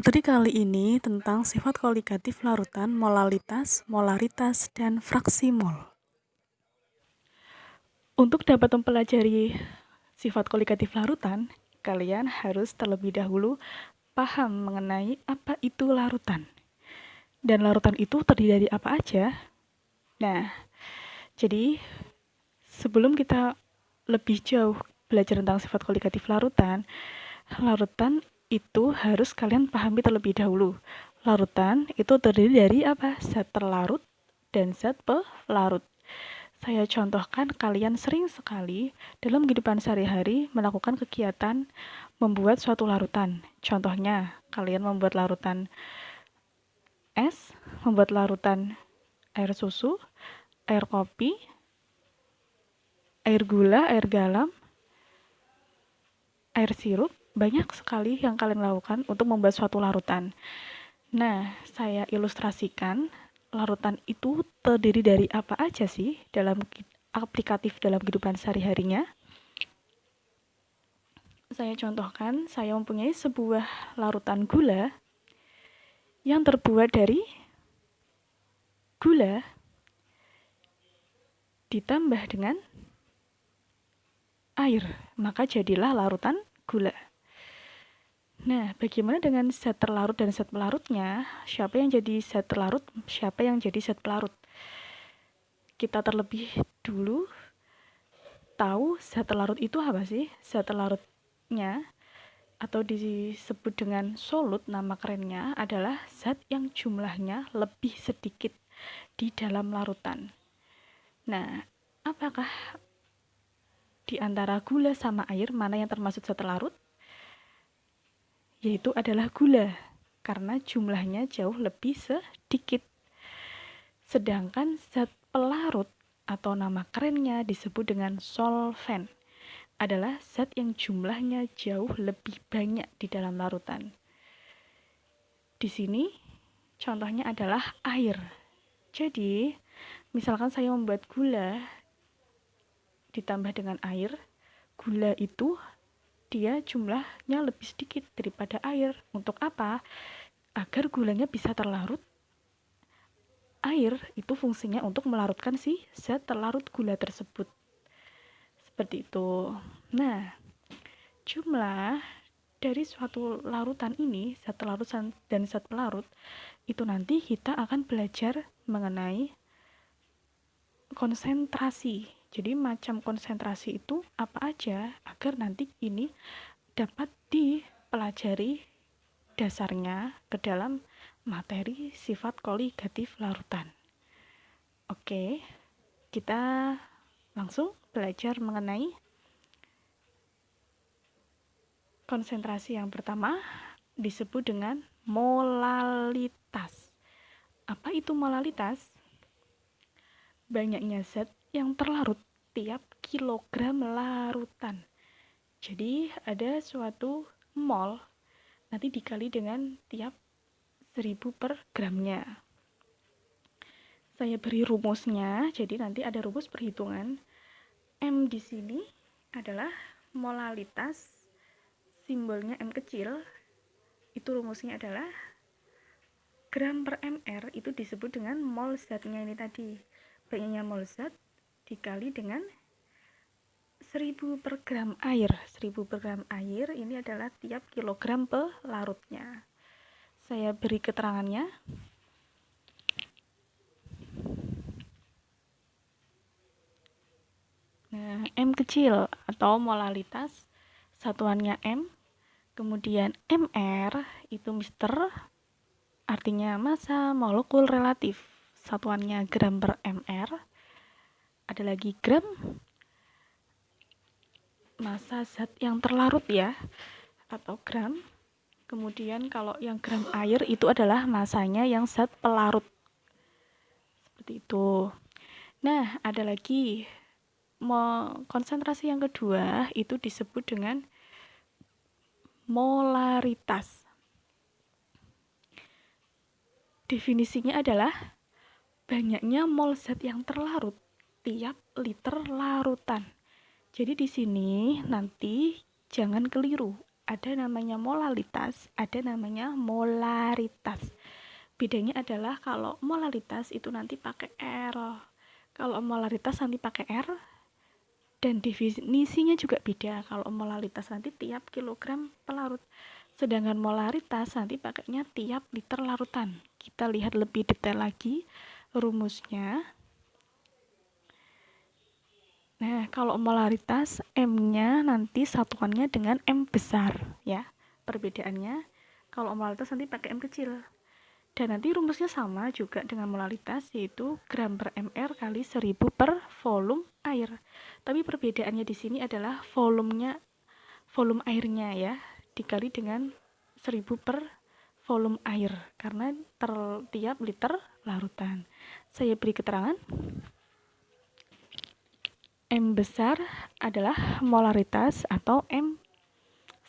Materi kali ini tentang sifat kolikatif larutan, molalitas, molaritas, dan fraksi mol. Untuk dapat mempelajari sifat kolikatif larutan, kalian harus terlebih dahulu paham mengenai apa itu larutan. Dan larutan itu terdiri dari apa aja? Nah, jadi sebelum kita lebih jauh belajar tentang sifat kolikatif larutan itu harus kalian pahami terlebih dahulu. Larutan itu terdiri dari apa? Zat terlarut dan zat pelarut. Saya contohkan, kalian sering sekali dalam kehidupan sehari-hari melakukan kegiatan membuat suatu larutan. Contohnya, kalian membuat larutan es, membuat larutan air susu, air kopi, air gula, air garam, air sirup. Banyak sekali yang kalian lakukan untuk membuat suatu larutan. Nah, saya ilustrasikan larutan itu terdiri dari apa aja sih dalam aplikatif dalam kehidupan sehari-harinya. Saya contohkan, saya mempunyai sebuah larutan gula yang terbuat dari gula ditambah dengan air, maka jadilah larutan gula. Nah, bagaimana dengan zat terlarut dan zat pelarutnya? Siapa yang jadi zat terlarut, siapa yang jadi zat pelarut? Kita terlebih dulu tahu zat terlarut itu apa sih? Zat terlarutnya atau disebut dengan solut, nama kerennya adalah zat yang jumlahnya lebih sedikit di dalam larutan. Nah, apakah di antara gula sama air mana yang termasuk zat terlarut? Yaitu adalah gula, karena jumlahnya jauh lebih sedikit. Sedangkan zat pelarut atau nama kerennya disebut dengan solvent adalah zat yang jumlahnya jauh lebih banyak di dalam larutan. Di sini contohnya adalah air. Jadi, misalkan saya membuat gula ditambah dengan air, gula itu dia jumlahnya lebih sedikit daripada air. Untuk apa? Agar gulanya bisa terlarut. Air itu fungsinya untuk melarutkan si zat terlarut gula tersebut. Seperti itu. Nah, jumlah dari suatu larutan ini, zat terlarut dan zat pelarut, itu nanti kita akan belajar mengenai konsentrasi. Jadi macam konsentrasi itu apa aja agar nanti ini dapat dipelajari dasarnya ke dalam materi sifat koligatif larutan. Oke, kita langsung belajar mengenai konsentrasi yang pertama disebut dengan molalitas. Apa itu molalitas? Banyaknya zat yang terlarut tiap kilogram larutan. Jadi ada suatu mol nanti dikali dengan tiap 1000 per gramnya. Saya beri rumusnya, jadi nanti ada rumus perhitungan. M di sini adalah molalitas, simbolnya M kecil. Itu rumusnya adalah gram per mr itu disebut dengan mol zatnya ini tadi. Banyaknya mol zat dikali dengan 1000 per gram air. 1000 per gram air ini adalah tiap kilogram pelarutnya. Saya beri keterangannya. Nah, M kecil atau molalitas satuannya M, kemudian mr itu Mr, artinya massa molekul relatif, satuannya gram per mr. Ada lagi gram, massa zat yang terlarut ya, atau gram. Kemudian kalau yang gram air itu adalah massanya yang zat pelarut. Seperti itu. Nah, ada lagi konsentrasi yang kedua itu disebut dengan molaritas. Definisinya adalah banyaknya mol zat yang terlarut tiap liter larutan. Jadi di sini nanti jangan keliru Ada namanya molalitas, ada namanya molaritas. Bedanya adalah kalau molaritas itu nanti pakai R, kalau molaritas nanti pakai R, dan definisinya juga beda. Kalau molaritas nanti tiap kilogram pelarut, sedangkan molaritas nanti pakainya tiap liter larutan. Kita lihat lebih detail lagi rumusnya. Nah, kalau molaritas M-nya nanti satuannya dengan M besar ya. Perbedaannya kalau molaritas nanti pakai M kecil. Dan nanti rumusnya sama juga dengan molaritas, yaitu gram per mr kali 1000 per volume air. Tapi perbedaannya di sini adalah volume airnya ya, dikali dengan 1000 per volume air karena tiap liter larutan. Saya beri keterangan. M besar adalah molaritas atau M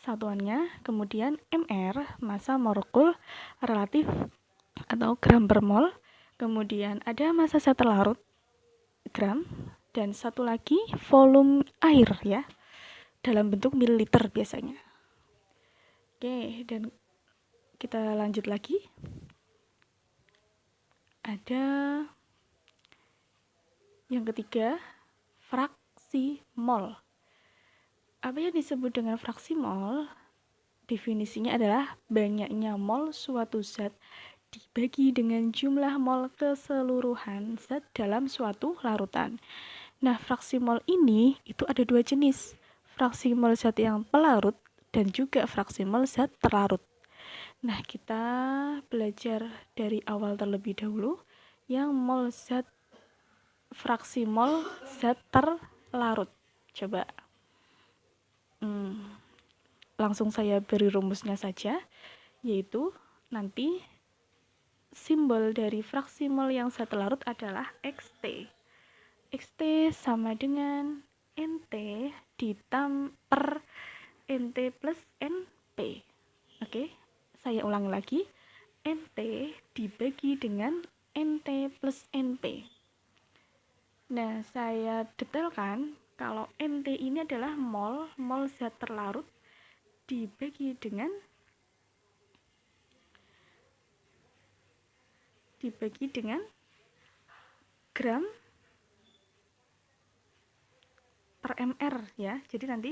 satuannya, kemudian mr massa molekul relatif atau gram per mol, kemudian ada massa zat terlarut gram, dan satu lagi volume air ya, dalam bentuk mililiter biasanya. Oke, dan kita lanjut lagi. Ada yang ketiga, fraksi mol. Apa yang disebut dengan fraksi mol? Definisinya adalah banyaknya mol suatu zat dibagi dengan jumlah mol keseluruhan zat dalam suatu larutan. Nah, fraksi mol ini itu ada dua jenis. Fraksi mol zat yang pelarut dan juga fraksi mol zat terlarut. Nah, kita belajar dari awal terlebih dahulu yang mol zat fraksi mol zat terlarut. Coba langsung saya beri rumusnya saja, yaitu nanti simbol dari fraksi mol yang zat terlarut adalah Xt. Xt sama dengan Nt per Nt plus Np. Oke, saya ulangi lagi. Nt dibagi dengan Nt plus Np. Nah, saya detailkan kalau Nt ini adalah mol zat terlarut dibagi dengan gram per mr ya. Jadi nanti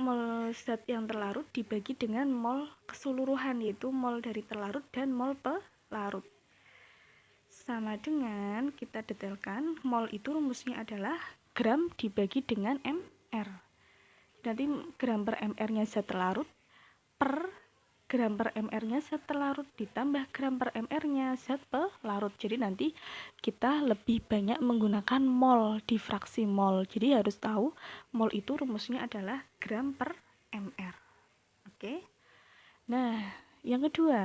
mol zat yang terlarut dibagi dengan mol keseluruhan, yaitu mol dari terlarut dan mol pelarut. Sama dengan kita detailkan, mol itu rumusnya adalah gram dibagi dengan mr. Nanti gram per mr-nya zat terlarut per gram per mr-nya zat terlarut ditambah gram per mr-nya zat pelarut. Jadi nanti kita lebih banyak menggunakan mol di fraksi mol. Jadi harus tahu mol itu rumusnya adalah gram per mr. Oke. Nah, yang kedua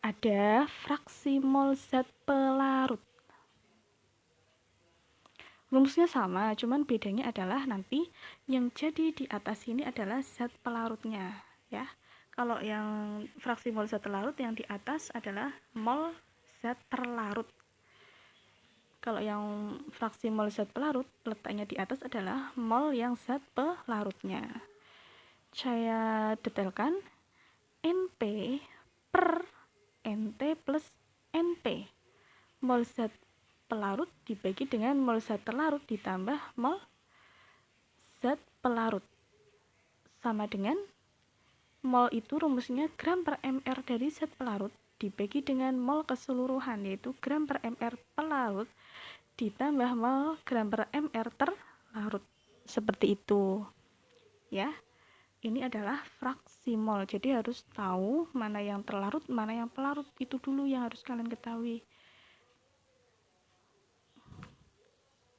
ada fraksi mol zat pelarut. Rumusnya sama, cuman bedanya adalah nanti yang jadi di atas ini adalah zat pelarutnya ya. Kalau yang fraksi mol zat terlarut yang di atas adalah mol zat terlarut. Kalau yang fraksi mol zat pelarut letaknya di atas adalah mol yang zat pelarutnya. Saya detailkan Np per Nt plus Np. Mol zat pelarut dibagi dengan mol zat terlarut ditambah mol zat pelarut sama dengan mol itu rumusnya gram per mr dari zat pelarut dibagi dengan mol keseluruhan, yaitu gram per mr pelarut ditambah mol gram per mr terlarut. Seperti itu ya. Ini adalah fraksi mol, jadi harus tahu mana yang terlarut, mana yang pelarut. Itu dulu yang harus kalian ketahui.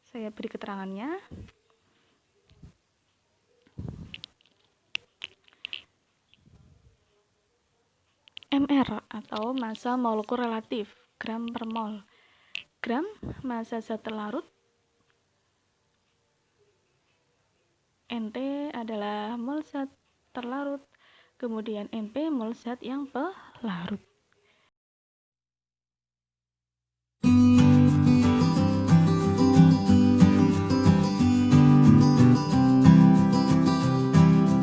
Saya beri keterangannya. MR atau massa molekul relatif, gram per mol. Gram massa zat terlarut, Nt adalah mol zat terlarut, kemudian Np mol zat yang pelarut.